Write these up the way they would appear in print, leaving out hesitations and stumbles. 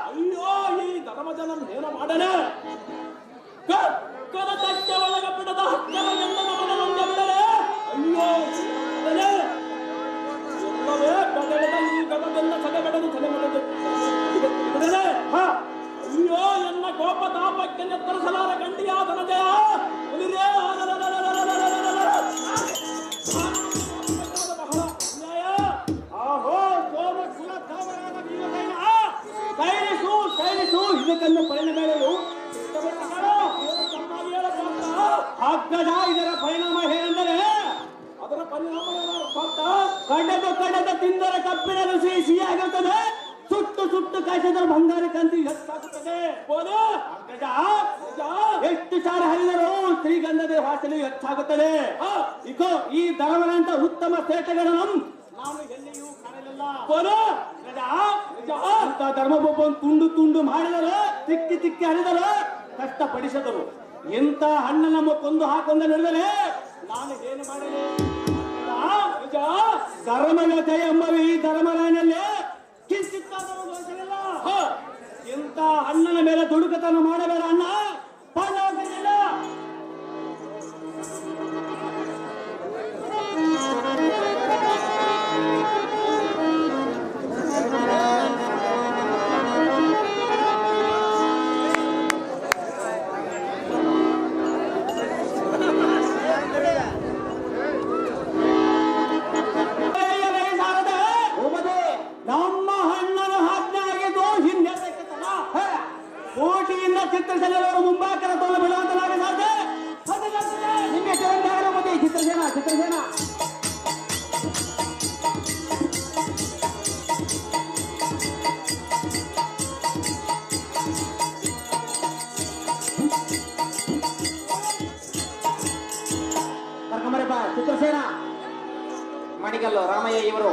ಅಯ್ಯೋ ಈ ಧರ್ಮಜನ ಏನು ಮಾಡಲೆ ಕನಕಕ್ಕೆ ಒಳಗ ಬಿಡದ ಹಕ್ಕನ ಎಂದನ ಮನನೊಂದೆ ಬಿಡಲೆ ಅಯ್ಯೋ ಎಲ್ಲವೇ ಬೆಳೆದ ಈ ಗಗನೆಲ್ಲ ಸದೆಬೆಡದು ತಲೆಬೆಡದು ಬಿಡಲೆ ಅಯ್ಯೋ ಎನ್ನ ಕೋಪ ತಾಪಕ್ಕೆ ನೆತ್ತರಿಸಲಾರ ಗಂಡಿಯ ಧನಜಯ ಉಲಿರೇ ಇದಕ್ಕನ್ನು ಪರಿಣಾಮಗಳು ಅಗ್ಗದ ಇದರ ಪರಿಣಾಮ ಏನೆಂದರೆ ಅದರ ಪರಿಣಾಮ ಕಡದ ತಿಂದರೆ ಕಬ್ಬಿಣ ರುಚಿ ಸಿಹಿಯಾಗುತ್ತದೆ ಸುಟ್ಟು ಸುಟ್ಟು ಕಾಯಿಸಿದರೆ ಬಂಗಾರ ಕಾಂತಿ ಹೆಚ್ಚಾಗುತ್ತದೆ ಎಷ್ಟು ಸಾರ ಹರಿದರೂ ಶ್ರೀಗಂಧದ ವಾಸನೆ ಹೆಚ್ಚಾಗುತ್ತದೆ ಇಕೋ ಈ ಧರ್ಮದಂತ ಉತ್ತಮ ಶ್ರೇಷ್ಠಗಳನ್ನು ನಾನು ಎಲ್ಲಿಯೂ ಕಾಣಲಿಲ್ಲ ಅಂತ ಧರ್ಮೊಬ್ಬನ್ ತುಂಡು ತುಂಡು ಮಾಡಿದರು ತಿಕ್ಕಿ ತಿಕ್ಕಿ ಹರಿದರು ಕಷ್ಟಪಡಿಸಿದರು ಎಂತ ಹಣ್ಣು ನಮ್ಮ ಕೊಂದು ಹಾಕೊಂಡ ನಡೆದರೆ ನಾನು ಏನು ಮಾಡಲಿ ಧರ್ಮದ ಜಯ ಎಂಬ ಈ ಧರ್ಮರಾಯನಲ್ಲಿ ಕಿಂಚಿತ್ತಾದರೂ ದೋಷವಿಲ್ಲ ಎಂತ ಹಣ್ಣನ ಮೇಲೆ ದುಡುಕತನ ಮಾಡಬೇಡ ಅಣ್ಣ ಪಾಠವಾಗಿರಲಿಲ್ಲ ಚಿತ್ರಸೇನವರು ಮುಂಬಾಕರ ತೋಲ ಬಿಡುವಂತಲಾಗ ಸಾಧ್ಯ ನಿಮ್ಮ ಹೆಸರು ಚಿತ್ರಸೇನಾ ಚಿತ್ರಸೇನಾ ಕರ್ಕೊಂಬರಪ್ಪ ಚಿತ್ರಸೇನಾ ಮಣಿಕಲ್ಲು ರಾಮಯ್ಯ ಇವರು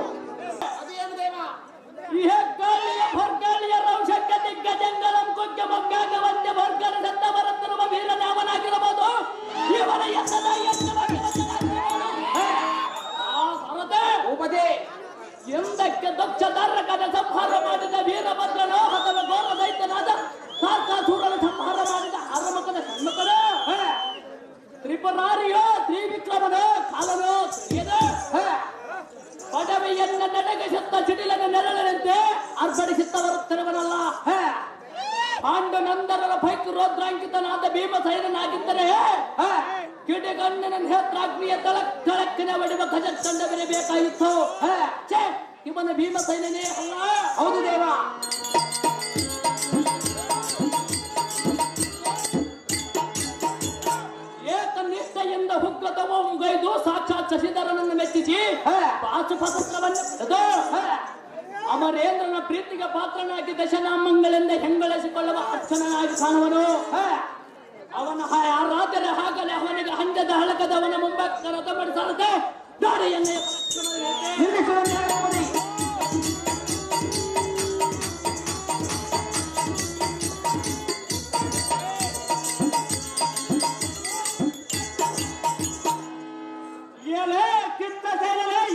ಎಂದಕ್ಕೆ ದಕ್ಷ ಧಾರಕದ ಸಂಹಾರ ಮಾಡಿದ ವೀರಭದ್ರನು ಅಥವಾ ಘೋರ ದೈತ್ಯನಾದ ಸಾಕಾಸುರನ ಸಂಹಾರ ಮಾಡಿದ ಅರಮಕನ ಸಮ್ಮಕನ ತ್ರಿಪುರಾರಿಯೋ ತ್ರಿವಿಕ್ರಮನ ಕಾಲನೋ ಪದವಿಯನ್ನ ನಡೆಗಿಸುತ್ತ ಸಿಡಿಲನ ನೆರಳಿನಂತೆ ಅರ್ಪಡಿಸುತ್ತವರುತ್ತಿರುವನಲ್ಲ ಪಾಂಡುನಂದರರ ಪೈಕಿ ರೋದ್ರಾಂಕಿತನಾದ ಭೀಮಸೈನನಾಗಿದ್ದರೆ ಕಿಡಿಗಣ್ಣಿನ ನೇತ್ರಾಗ್ನಿಯ ತಳಕ್ಕಿನ ಬಡಿವ ಗಜತ್ತಂಡವಿರಬೇಕಾಗಿತ್ತು ಇವನ ಭೀಮಸೈನೇ ಅಲ್ಲ ಹೌದು ದೇವ ಏಕನಿಷ್ಠೆಯಿಂದ ಹುಗ್ಗತವ ಮುಂಗೈದು ಸಾಕ್ಷಾತ್ ಶಶಿಧರನನ್ನು ಮೆಚ್ಚಿಸಿ ಪಾಶುಪತ್ರವನ್ನು ಅಮರೇಂದ್ರನ ಪ್ರೀತಿಗೆ ಪಾತ್ರನಾಗಿ ದಶನಾಮಂಗಳೆಂದ ಹೆಂಗಳಿಸಿಕೊಳ್ಳುವ ಅರ್ಚನಾಗಿ ಕಾಣುವನು ಅವನ ಆರಾಧನೆ ಹಾಗಲೇ ಅವನಿಗೆ ಹಂಜದ ಹಳಕದವನ ಮುಂಬಾಕ ರಥ ಮಾಡಿಸಲದೆ ದಾರಿಯನ್ನೇ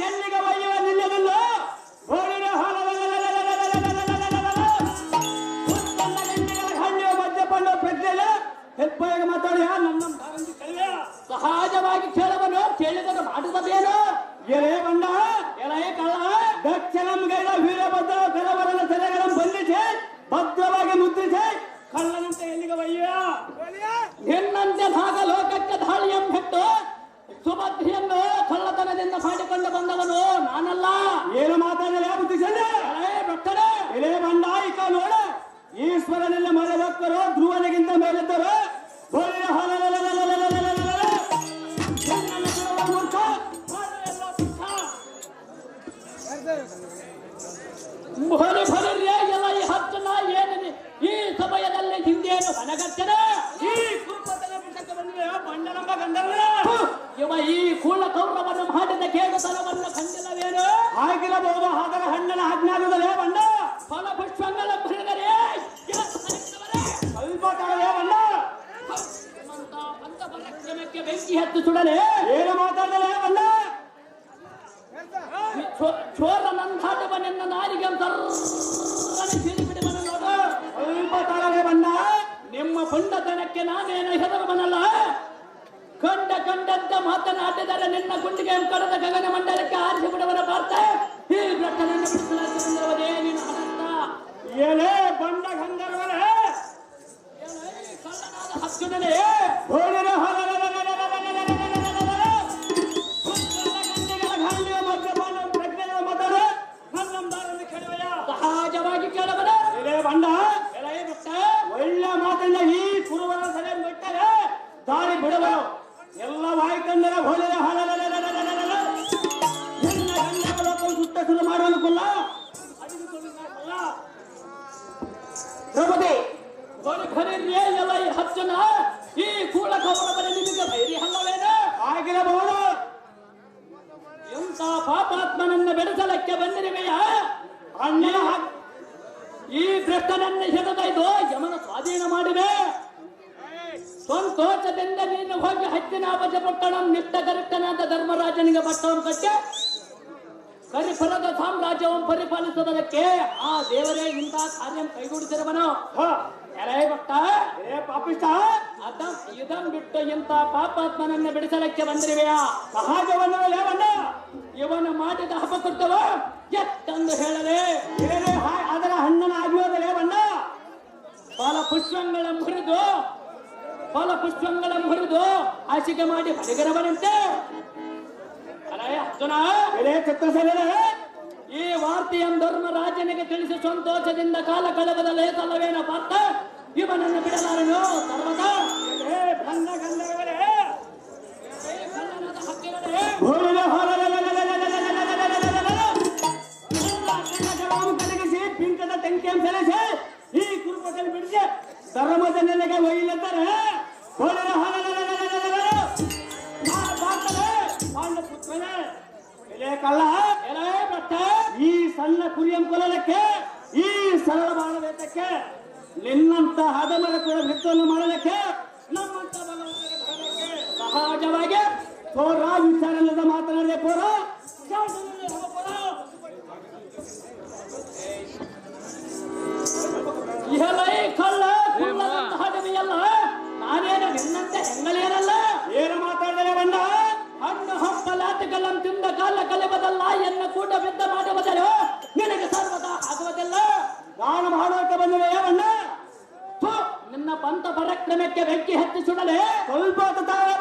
ಎಲ್ಲಿಗೆ ಒಯ್ಯುವ ನಿಲ್ಲದಿಲ್ಲ ಹೆಲ್ಪಾಗಿ ಮಾತಾಡಿ ನನ್ನ ಸಹಜವಾಗಿ ಕೇಳವನು ಕೇಳಿದರೆ ಮಾಡುವುದೇನು ಎಲೆ ಬಂಡ ಎಲೆ ಕಳ್ಳ ದೋಷದಿಂದ ಮಾಡಿಕೊಂಡು ಬಂದವನು ನಾನಲ್ಲ. ಏನು ಮಾತಾಡಲೇ ಬುದ್ಧಿಸಲ್ಲ ಭಕ್ತರೇ ಇಲೇ ಬಂದಾಯಿಕ ನೋಡ ಈಶ್ವರನೆಲ್ಲ ಮರೆ ಭಕ್ತರು ಧ್ರುವನಿಗಿಂತ ಮೇಲಿದ್ದರು ಭಲೆ ಭಲೆ ಎಲ್ಲ ಈ ಹತ್ತನ ಏನಿದೆ ಈ ಸಮಯದಲ್ಲಿ ಹಿಂದೇನು ಮನಗಟ್ಟನೆ ಈ ಕುರುಪತನ ಪುಸ್ತಕ ಬಂದಿದೆ ಬಂಡನಂಬ ಗಂಧರ್ವ ಇವ ಈ ಕೂಳ ಕೌರವನ್ನು ಮಾಡಿದ ಕೇಳುತನವನ್ನು ಕಂಡಿಲ್ಲವೇನು ಆಗಿರಬಹುದು ಅದರ ಹಣ್ಣನ ಆಜ್ಞಾನದಲ್ಲೇ ಬಂಡ ಫಲ ಪುಷ್ಪಗಳ ಬಿಡುಗರೆ ಸ್ವಲ್ಪ ತಡವೇ ಬಂಡ ಬಂದ ಪರಾಕ್ರಮಕ್ಕೆ ಬೆಂಕಿ ಹತ್ತು ಸುಡಲೆ ಏನು ಮಾತಾಡಲೇ ಬಂಡ ಚೋರನಂದಾಟವನೆನ್ನ ನಾರಿಗೆ ಬಿಡುವನು ನೋಡು. ಸ್ವಲ್ಪ ತಡವೇ ಬಂಡ ನಿಮ್ಮ ಪುಂಡತನಕ್ಕೆ ನಾನೇನು ಹೆದರುವನಲ್ಲ. ಕಂಡಂತ ಮಾತನಾಡಿದರೆ ನಿನ್ನ ಗುಂಡಿಗೆ ಕಡದ ಗಗನ ಮಂಡಲಕ್ಕೆ ಆರಿಸಿ ಬಿಡುವನ ಪಾರ್ಥ ಈ ಭ್ರಷ್ಟನನ್ನು ಬಿಡಿಸಲಾಗುವುದೇ ನಿನ್ನ ಹಣಂತ ಏನೇ ಬಂಡ ಗಂಧರ್ವರೇ ಕಳ್ಳನಾದ ಹಚ್ಚುಡನೆ ಹೋಳಿನ ಸಹಜವಾಗಿ ಕೇಳಬದ ಬಂಡ ಭಕ್ತ ಒಳ್ಳೆ ಮಾತನ್ನ ಈ ಕುರುವರ ಸಭೆ ಬಿಟ್ಟರೆ ದಾರಿ ಬಿಡಬರು ಎಲ್ಲ ವಾಯ್ಕಂದರ ಹೋಳಿನ ಸುತ್ತ ಶುರು ಮಾಡುವಲ್ಲ ದ್ರೌಪದಿ ಖರೀದಿಯೇ ಎಲ್ಲ ಈ ಹಚ್ಚನ ಈ ಕೂಳ ಕೌರವರ ನಿಮಗೆ ಬೈರಿ ಹಲ್ಲವೇನು ಆಗಿರಬಹುದು ಎಂತ ಪಾಪಾತ್ಮನನ್ನ ಬೆಳೆಸಲಕ್ಕೆ ಬಂದಿರುವೆಯ ಅಣ್ಣನ ಈ ಭ್ರಷ್ಟನನ್ನು ಹಿಡಿದೈದು ಯಮನ ಸ್ವಾಧೀನ ಮಾಡಿವೆ. ಸಂತೋಷದಿಂದ ನೀನು ಹೋಗಿ ಹತ್ತಿನಾಪಜ ಪಟ್ಟಣ ನಿಷ್ಠಗರಿಷ್ಠನಾದ ಧರ್ಮರಾಜನಿಗೆ ಪಟ್ಟವನ್ನು ಕಟ್ಟಿ ಕರಿಫಲದ ಸಾಮ್ರಾಜ್ಯವನ್ನು ಪರಿಪಾಲಿಸುವುದಕ್ಕೆ ಆ ದೇವರೇ ಇಂತಹ ಕಾರ್ಯ ಕೈಗೂಡಿಸಿರುವನು. ಎಲೇ ಭಕ್ತ ಪಾಪಿಷ್ಟ ಇದನ್ ಬಿಟ್ಟು ಇಂಥ ಪಾಪಾತ್ಮನನ್ನು ಬಿಡಿಸಲಕ್ಕೆ ಬಂದಿರುವೆಯಾ? ಸಹಜವನ್ನು ಇವನು ಮಾಡಿದ ಅಪಕೃತ್ಯವ ಎಷ್ಟೆಂದು ಹೇಳಲೇ ಅದರ ಹಣ್ಣನ ಆಗಿರೋದಲೇ ಬಣ್ಣ ಫಲ ಪುಷ್ಪಗಳ ಮುರಿದು ಹಾಸಿಗೆ ಮಾಡಿ ಬಡಿಗರವನಂತೆ. ಅರ್ಜುನ ಚಿತ್ರಸೇನೆ ಈ ವಾರ್ತೆಯನ್ನು ಧರ್ಮರಾಜನಿಗೆ ತಿಳಿಸಿ ಸಂತೋಷದಿಂದ ಕಾಲ ಕಳೆಬದ ಲೇಸಲ್ಲವೇನ ಪಾರ್ಥ ಇವನನ್ನು ಬಿಡಲಾರನು ಸರ್ವದಾ ಬಣ್ಣ ಗಂಧರ್ವರೇ ಪಿಂಕದ ಟಂಕಿಯನ್ನು ಸೆಳೆಸಿ ಈ ಕುರುಪದಲ್ಲಿ ಬಿಡಿಸಿ ಧರ್ಮದನೆಲೆಗೆ ಒಯ್ಯುತ್ತಾರೆ ಕಳ್ಳ ಈ ಸಣ್ಣ ಕುರಿಯನ್ನು ಕೊಲ್ಲಲಿಕ್ಕೆ ಈ ಸರಳ ಬಾಳವೇತಕ್ಕೆ ನಿನ್ನಂತ ಹದಮರ ಕೂಡ ನೃತ್ಯವನ್ನು ಮಾಡಲಿಕ್ಕೆ ನಮ್ಮಂತ ಸಹಜವಾಗಿ ಪೋರ ವಿಚಾರಲ್ಲದ ಮಾತನಾಡಿದೆ ಪೋರ ಕಳ್ಳ ಹಡವಿಯಲ್ಲ ನಾನೇನು ನಿನ್ನಂತೆ ಹೆಂಗಳೇನಲ್ಲ. ಏನು ಮಾತಾಡಿದರೆ ಬಣ್ಣ ಹಣ್ಣು ಹಂಪಲಾಟಗಳನ್ನು ತಿಂದ ಕಾಲ ಕಲೆಬದಲ್ಲ ಎನ್ನ ಕೂಟ ಬಿದ್ದ ಮಾಡುವುದರು ನಿನಗೆ ಸರ್ವದಾ ಆಗುವುದಿಲ್ಲ. ನಾನು ಮಾಡೋಕೆ ಬಂದಿದೆ ಬಣ್ಣ ನಿನ್ನ ಪಂಥ ಪರಾಕ್ರಮಕ್ಕೆ ಬೆಂಕಿ ಹತ್ತಿ ಸುಡಲೆ ಸ್ವಲ್ಪ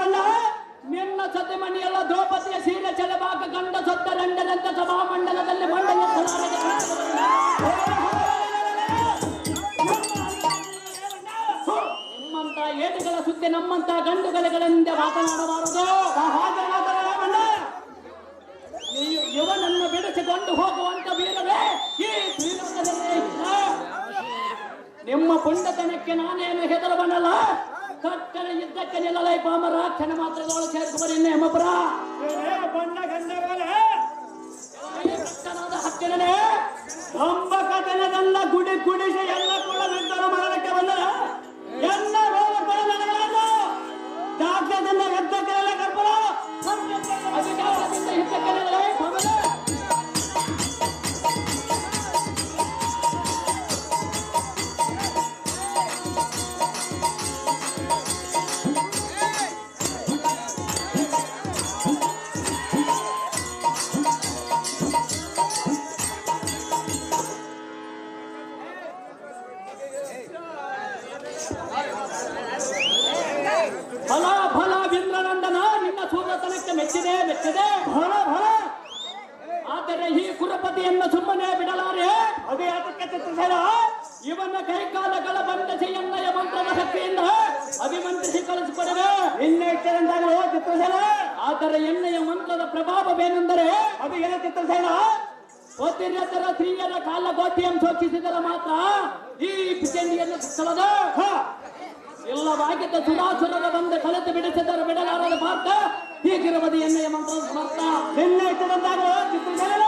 ಬಣ್ಣ ನಿನ್ನ ಸತಿಮಣಿಯಲ್ಲ ದ್ರೌಪದಿಯ ಶೀಲ ಚಲಭಾಗ ಗಂಡ ಸೊತ್ತ ರಂಡದಂತ ಸಭಾಮಂಡಲದಲ್ಲಿ ನಿಮ್ಮಂತ ಏಟುಗಳ ಸುದ್ದಿ ನಮ್ಮಂತ ಗಂಡುಗಳಿಂದ ಮಾತನಾಡಬಾರದು. ಇವನನ್ನು ಬಿಡಿಸಿಕೊಂಡು ಹೋಗುವಂತ ವೀರವೇ ಈ ಶ್ರೀಲಂಕದಲ್ಲೇ ಇಲ್ಲ. ನಿಮ್ಮ ಪುಂಡತನಕ್ಕೆ ನಾನೇನು ಹೆದರಬನಲ್ಲ. ಕಟ್ಟಡ ಇದ್ದಕ್ಕೆ ನಿಲ್ಲಲೈ ಪಾಮರ ಕ್ಷಣ ಮಾತ್ರದೊಳಗೆ ಸೇರಿಸುವರಿನ್ನ ಹೆಮ್ಮಪುರ ಬಣ್ಣ ಗಂಧರ್ವರೇ ಹತ್ತಿರನೇ ಕಂಬಕತನದಲ್ಲ ಗುಡಿ ಗುಡಿಸಿ ಎಲ್ಲ ಕೂಡ ನಿರ್ಧಾರ ಮಾಡಲಿಕ್ಕೆ ಬಂದ ಎಲ್ಲ ರೋಗ ಕೊಡಗಳನ್ನು ಜಾಗ್ರದಿಂದ ಎದ್ದಕ್ಕೆಲ್ಲ ಕರ್ಪುರ ಅಧಿಕಾರದಿಂದ ಹಿದ್ದಕ್ಕೆ ಫಲ ಫಲ ವಿಂದ್ರನಂದನ ನಿನ್ನ ಸೂರ್ಯತನಕ್ಕೆ ಮೆಚ್ಚಿದೆ ಫಲ ಫಲ ಆದರೆ ಈ ಕುರಪತಿಯನ್ನು ಸುಮ್ಮನೆ ಬಿಡಲಾರೆ. ಅದೇ ಅದಕ್ಕೆ ಚಿತ್ರಸೇನ ಇವನ ಕೈಕಾಲಗಳ ಬಂಧಿಸಿ ಎನ್ನಯ ಮಂತ್ರದ ಶಕ್ತಿಯಿಂದ ಅಭಿಮಂತ್ರಿಸಿ ಕಳಿಸಿಕೊಡುವೆ. ಇನ್ನೆಂದಾಗಲೂ ಚಿತ್ರಸೇನ. ಆದರೆ ಎಣ್ಣೆಯ ಮಂತ್ರದ ಪ್ರಭಾವವೇನೆಂದರೆ ಅದು ಏನ ಚಿತ್ರಸೇನ? ಒತ್ತಿರತರ ಸ್ತ್ರೀಯರ ಕಾಲಗೋಟಿಯನ್ನು ಸೋಚಿಸಿದರೆ ಮಾತ್ರ ಈ ಪಿಚಂಡಿಯನ್ನು ಕಳೆದ ಇಲ್ಲವಾಗಿದ್ದ ಸುರಾಸುರರ ಬಂದು ಕಳೆದು ಬಿಡಿಸಿದರೆ ಬಿಡಲಾರದ ಪಾತ್ರ ಹೀಗಿರುವುದು ಎಣ್ಣೆಯ ಮಂತ್ರದ ಸಮರ್ಥ. ಇನ್ನೆಂದಾಗಲೂ ಚಿತ್ರಸೇನ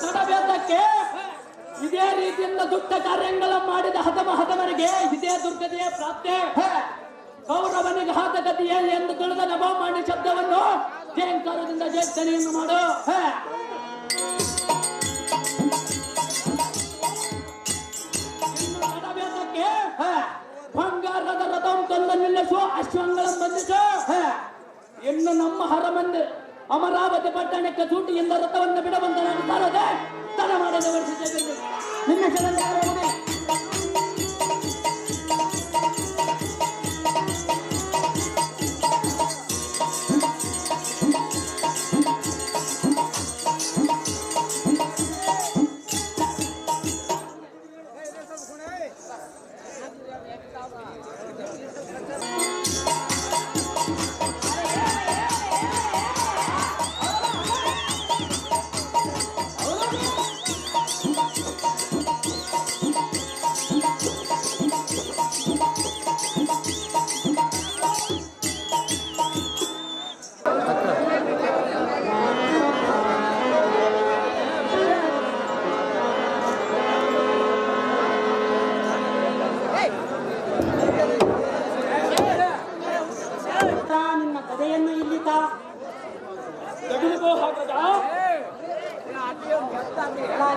ತಡಬೇದಕ್ಕೆ ಇದೇ ರೀತಿಯಿಂದ ದುಷ್ಟ ಕಾರ್ಯಗಳ ಮಾಡಿದ ಹತಮರಿಗೆ ಇದೇ ದುರ್ಗತಿಯ ಪ್ರಾಪ್ತಿ. ಕೌರವನಿಗೆ ಹಾತಗತಿಯೇ ಎಂದು ತಿಳಿದ ನಭಮಾನ್ಯ ಶಬ್ದವನ್ನು ಜಯಂಕಾರದಿಂದ ಜಯಸ್ತನೆಯನ್ನು ಮಾಡು. ಇನ್ನು ತಡಬೇದಕ್ಕೆ ಬಂಗಾರದ ರಥಂ ತಂದು ನಿಲ್ಲಿಸುವ ಅಶ್ವಂಗಳನ್ನು ಬಂಧಿಸು. ಇನ್ನು ನಮ್ಮ ಹರಮಂದಿ ಅಮರಾವತಿ ಪಟ್ಟಣಕ್ಕೆ ಸೂಟಿಯಿಂದ ರಥವನ್ನು ಬಿಡಬಂದ ತರದೆ ತಡ ಮಾಡದೆ ವರ್ಷಿಸಿದೆ. ನಿನ್ನ ಶರಣಾಗದೆ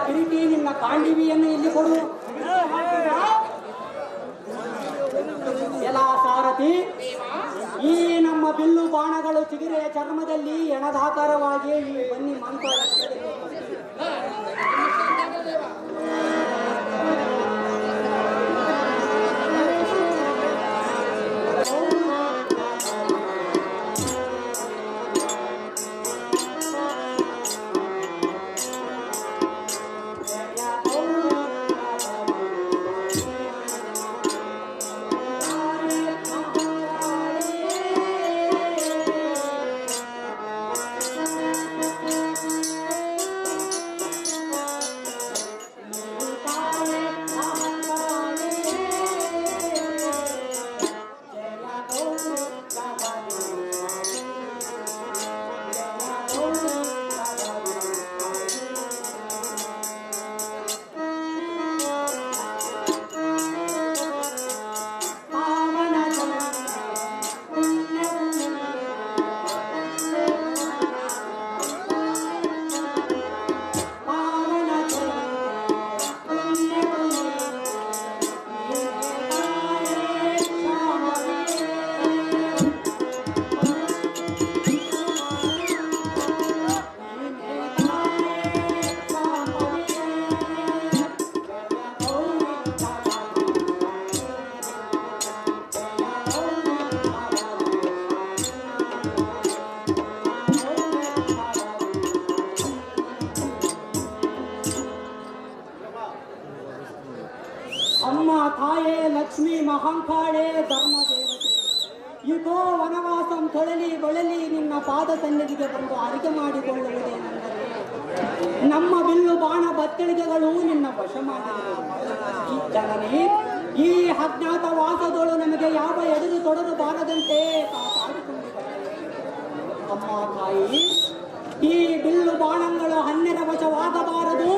ಕಿರೀಟಿ ನಿನ್ನ ಕಾಂಡಿವಿಯನ್ನು ಇಲ್ಲಿ ಕೊಡು. ಎಲ್ಲ ಸಾರಥಿ, ಈ ನಮ್ಮ ಬಿಲ್ಲು ಬಾಣಗಳು ಚಿಗುರೆಯ ಚರ್ಮದಲ್ಲಿ ಎಣದಾಕಾರವಾಗಿ ಈ ಬನ್ನಿ ಮಂತ್ರ ಅಮ್ಮ ತಾಯೇ ಲಕ್ಷ್ಮೀ ಮಹಾಂಕಾಳೆ ಧರ್ಮ ದೇವತೆ, ಇದೋ ವನವಾಸಂ ತೊಳಲಿ ಬಳಲಿ ನಿನ್ನ ಪಾದ ಸನ್ನಿಧಿಗೆ ಬಂದು ಅರಿಕೆ ಮಾಡಿಕೊಳ್ಳುವುದೇನೆಂದರೆ ನಮ್ಮ ಬಿಲ್ಲು ಬಾಣ ಬತ್ತಳಿಗೆಗಳು ನಿನ್ನ ವಶ ಮಾಡಿರುವುದು. ಜನನಿ, ಈ ಅಜ್ಞಾತ ವಾಸದೊಳು ನಮಗೆ ಯಾವ ಎಡೆದು ತೊಡರು ಬಾರದಂತೆ ಕಾಪಾಡಿಕೊಂಡಿದ್ದಾರೆ. ಅಮ್ಮ ತಾಯಿ, ಈ ಬಿಲ್ಲು ಬಾಣಗಳು ಹನ್ನೆರ ವಶವಾಗಬಾರದು.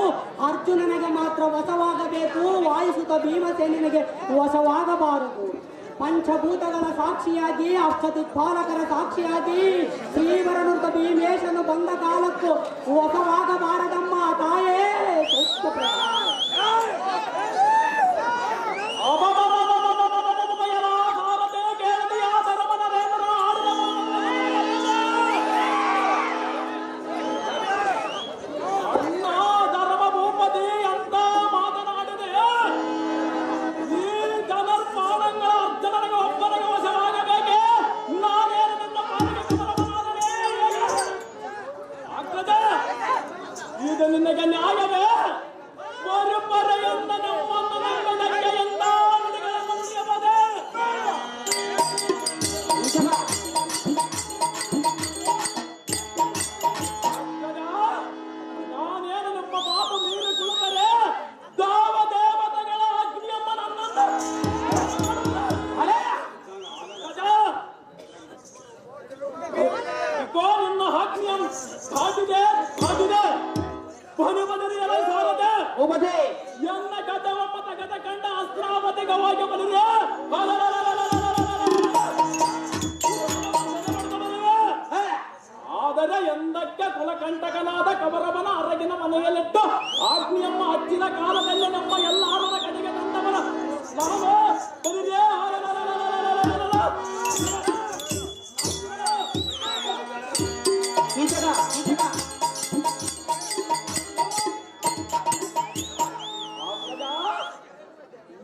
ಅರ್ಜುನನಿಗೆ ಮಾತ್ರ ವಶವಾಗಬೇಕು, ವಾಯುಸುತ ಭೀಮಸೇನಿಗೆ ವಶವಾಗಬಾರದು. ಪಂಚಭೂತಗಳ ಸಾಕ್ಷಿಯಾಗಿ ಅಷ್ಟದಿಕ್ಪಾಲಕರ ಸಾಕ್ಷಿಯಾಗಿ ಶ್ರೀವರನುತ ಭೀಮೇಶನು ಬಂದ ಕಾಲಕ್ಕೂ ವಶವಾಗಬಾರದಮ್ಮ ತಾಯೇ. ಎನ್ನ ಗತವಪ್ಪ ತಗದ ಕಂಡ ಅಸ್ತ್ರಾವತಿಗೆ ಹೋಗಿ ಬಲಿದೆ ಆದರೆ ಎಂದಕ್ಕೆ ಕುಲಕಂಟಕನಾದ ಕವರವನ ಅರಗಿನ ಮನೆಯಲ್ಲಿಟ್ಟು ಆಗ್ನಿಯಮ್ಮ ಹಚ್ಚಿದ ಕಾಲದಲ್ಲಿ ನಮ್ಮ ಎಲ್ಲಾರರ ಕಡೆಗೆ ತಂದವನ ನಾನು ಬಲಿದೆ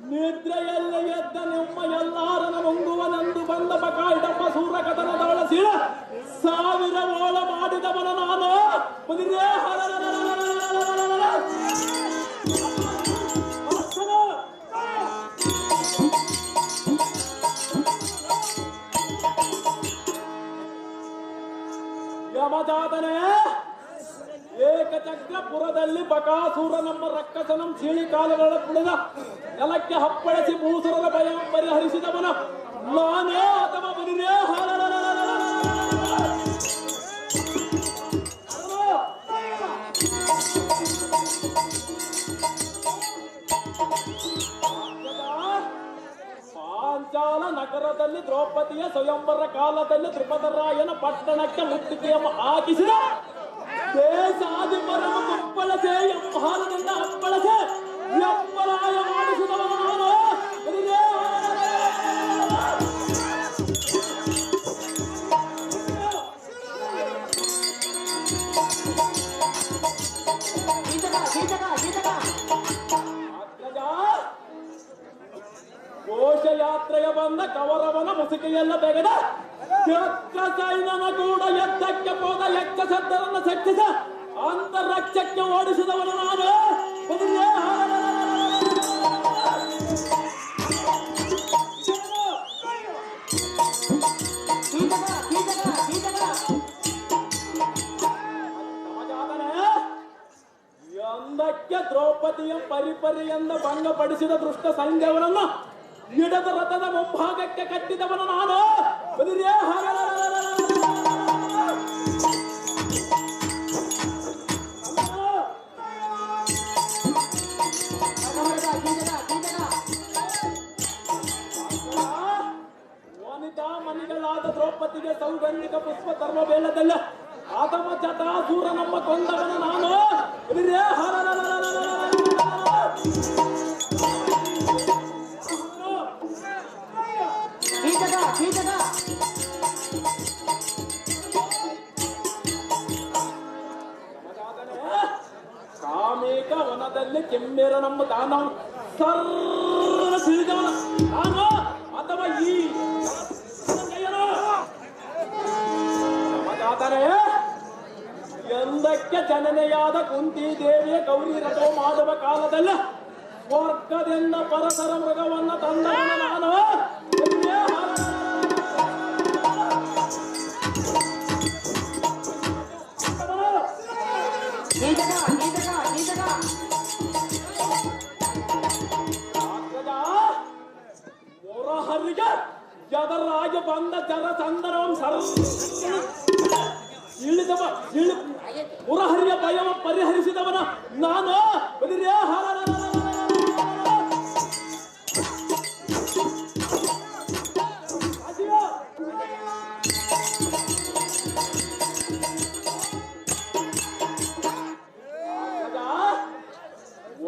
ನಿದ್ರೆಯಲ್ಲಿ ಎದ್ದ ನಿಮ್ಮ ಎಲ್ಲಾರನ ಮುಂಗುವನೆಂದು ಬಂದ ಬಕಾಯಿಡಪ್ಪ ಸೂರ ಕದನದವಳ ಸೀಳ ಸಾವಿರ ಓಳ ಮಾಡಿದವನ ನಾನು ಬದಿರೇ ಯಮಜಾತನೇ ಏಕಚಕ್ರಪುರದಲ್ಲಿ ಬಕಾಸೂರ ನಮ್ಮ ರಕ್ಕಸನಂ ಚೀಳಿ ಕಾಲುಗಳ ಕುಳಿದ ನೆಲಕ್ಕೆ ಹಪ್ಪಳಿಸಿ ಭೂಸುರರ ಭಯ ಪರಿಹರಿಸಿದವನ ನಾನೇ ಅಥವಾ ಬನಿರೇ ಪಾಂಚಾಲ ನಗರದಲ್ಲಿ ದ್ರೌಪದಿಯ ಸ್ವಯಂವರ ಕಾಲದಲ್ಲಿ ತ್ರಿಪದರಾಯನ ಪಟ್ಟಣಕ್ಕೆ ಮುತ್ತಿಗೆಯನ್ನು ಹಾಕಿಸಿದ ದೇಶಾಧಿಪರ ಅಪ್ಪಳಸೆ ಎಂಬಾಲದಿಂದ ಅಪ್ಪಳಸೆ ಎಂಬರಾಯ ಮಾಡಿಸಿದವನು ನಾನು ಘೋಷಯಾತ್ರೆಯ ಬಂದ ಕವರವನ ಮುಸುಕೆಯಲ್ಲ ತೆಗೆದ ಯಕ್ಕ ಸೈನನ ಕೂಡ ಎತ್ತಕ್ಕೆ ಹೋದ ಯಕ್ಕ ಸದ್ದರನ್ನು ಸಟ್ಟಿಸ ಅಂತರಕ್ಷಕ್ಕೆ ಓಡಿಸಿದವನು ನಾನು ಎಂದಕ್ಕೆ ದ್ರೌಪದಿಯ ಪರಿಪರಿಯಿಂದ ಭಂಗಪಡಿಸಿದ ದೃಷ್ಟ ಸೈನ್ಯವನನ್ನು ಇಡದ ರಥದ ಮುಂಭಾಗಕ್ಕೆ ಕಟ್ಟಿದವನು ನಾನು ವನಿತಾ ಮಣಿಗಳಾದ ದ್ರೌಪದಿಗೆ ಸೌಗಂಧಿಕ ಪುಷ್ಪ ಧರ್ಮ ಬೇಳದಲ್ಲ ಆತಮ ಜಟಾಸೂರ ನಮ್ಮ ಕೊಂದವನ ನಾನು ಕಾಮೇಕ ವನದಲ್ಲಿ ಕೆಮ್ಮೆರ ನಮ್ಮ ದಾನ ಸರ್ವ ತಿಳಿದವನ ನಾನು ಅಥವಾ ಈ ಎಂದಕ್ಕೆ ಜನನೆಯಾದ ಕುಂತಿ ದೇವಿಯ ಗೌರಿ ರಥೋ ಮಾಡುವ ಕಾಲದಲ್ಲಿ ಸ್ವರ್ಗದಿಂದ ಪರಸರ ಮೃಗವನ್ನ ತಂದವನ ನಾನು ಮೊರಹರಿಗೆ ಎದರಾಗಿ ಬಂದ ಜರಚಂದರಂ ಇಳಿದವ ಮುರಹರಿಯ ಭಯವ ಪರಿಹರಿಸಿದವನ ನಾನು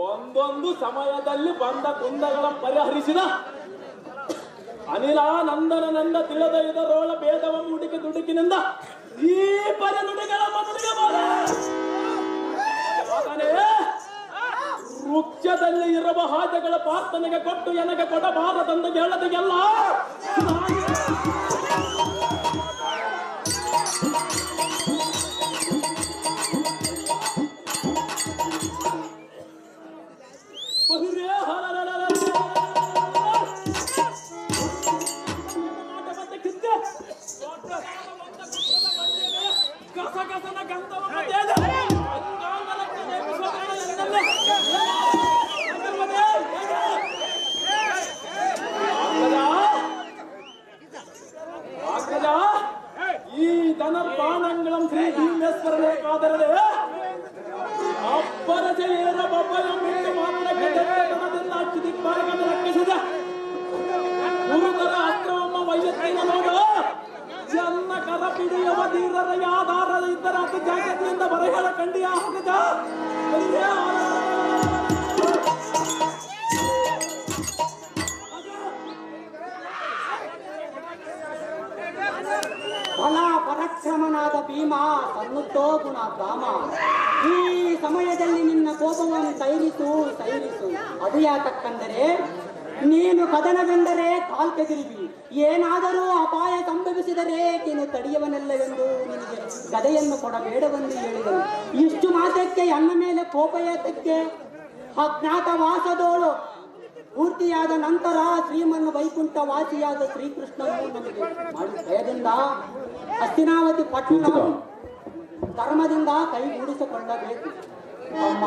ಒಂದೊಂದು ಸಮಯದಲ್ಲಿ ಬಂದ ಕುಂದಗಳ ಪರಿಹರಿಸಿದ ಅನಿಲಾನಂದನನಿಂದ ತಿಳಿದ ಇದರೋಳ ಭೇದವ ಹುಡುಕಿ ದುಡುಕಿನಿಂದ ಈ ಪರ ನುಡಿಗಳ ವೃಕ್ಷದಲ್ಲಿ ಇರುವ ಹಾಜಗಳ ಪ್ರಾರ್ಥನೆಗೆ ಕೊಟ್ಟು ನನಗೆ ಕೊಡಬಾರದಂದು ಹೇಳದೆಲ್ಲ ಕಸಕಸನ ಗಂಧವ ಈ ಧನರ್ಪಾಣಂಗಳಂ ಶ್ರೀ ಭೀಮೇಶ್ವರನೇ ಕಾದರದೆ ಅಪ್ಪರ ಜಯರ ಬಬ್ಬಯ ಮಿಟ್ಟು ಮಾತ್ರ ಸತ್ತೋ ಗುಣ ಧಾಮ. ಈ ಸಮಯದಲ್ಲಿ ನಿನ್ನ ಕೋಪವನ್ನು ಸೈರಿಸು. ಅದು ಯಾಕಂದರೆ ನೀನು ಕದನವೆಂದರೆ ಕಾಲ್ಕೆದಿರುವಿ. ಏನಾದರೂ ಅಪಾಯ ಸಂಭವಿಸಿದರೆ ನೀನು ತಡೆಯುವನಲ್ಲವೆಂದು ನಿನಗೆ ಗದೆಯನ್ನು ಕೊಡಬೇಡವೆಂದು ಹೇಳಿದರು. ಇಷ್ಟು ಮಾತ್ರಕ್ಕೆ ಅನ್ನ ಮೇಲೆ ಕೋಪ ಏತಕ್ಕೆ? ಅಜ್ಞಾತವಾಸದೋಳು ಪೂರ್ತಿಯಾದ ನಂತರ ಶ್ರೀಮನ್ ವೈಕುಂಠ ವಾಸಿಯಾದ ಶ್ರೀಕೃಷ್ಣನು ನಮಗೆ ಮಾಡಿ ಭಯದಿಂದ ಹಸ್ತಿನಾವತಿ ಪಟ್ಟಣ ಧರ್ಮದಿಂದ ಕೈಗೂಡಿಸಿಕೊಳ್ಳಬೇಕು. ಅಮ್ಮ,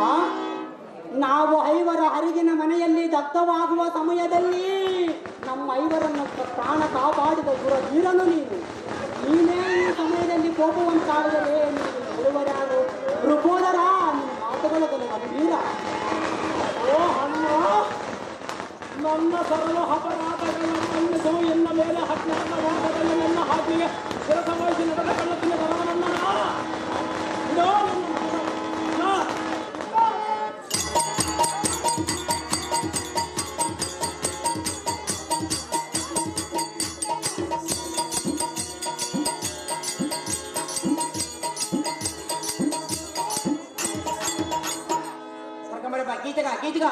ನಾವು ಐವರ ಹರಿಗಿನ ಮನೆಯಲ್ಲಿ ದಗ್ಧವಾಗುವ ಸಮಯದಲ್ಲಿ ನಮ್ಮ ಐವರನ್ನು ಪ್ರಾಣ ಕಾಪಾಡಿದ ದುರವೀರನು ನೀನೇ ಈ ಸಮಯದಲ್ಲಿ ಕೋಪವಂತಾದರೆ ನೀನು ಇರುವರಾರು ಋಪೋದರ. ನಿನ್ನ ಮಾತುಗಳು ಗಂಭೀರ. ಓ ಅಣ್ಣ, ನನ್ನ ಸರಳ ಅಪರಾಧಗಳನ್ನು ಮನ್ನಿಸು. ಎನ್ನ ಮೇಲೆ ಅಜ್ಞಾತವಾದದಲ್ಲಿ ನನ್ನ ಹಾಕಿಗೆ ಶಿರಸವಹಿಸಿ ನಡೆದುಕೊಳ್ಳುತ್ತಿನ ಧರ್ಮನನ್ನ ಇದೋ ನನ್ನ ಗೀತಗ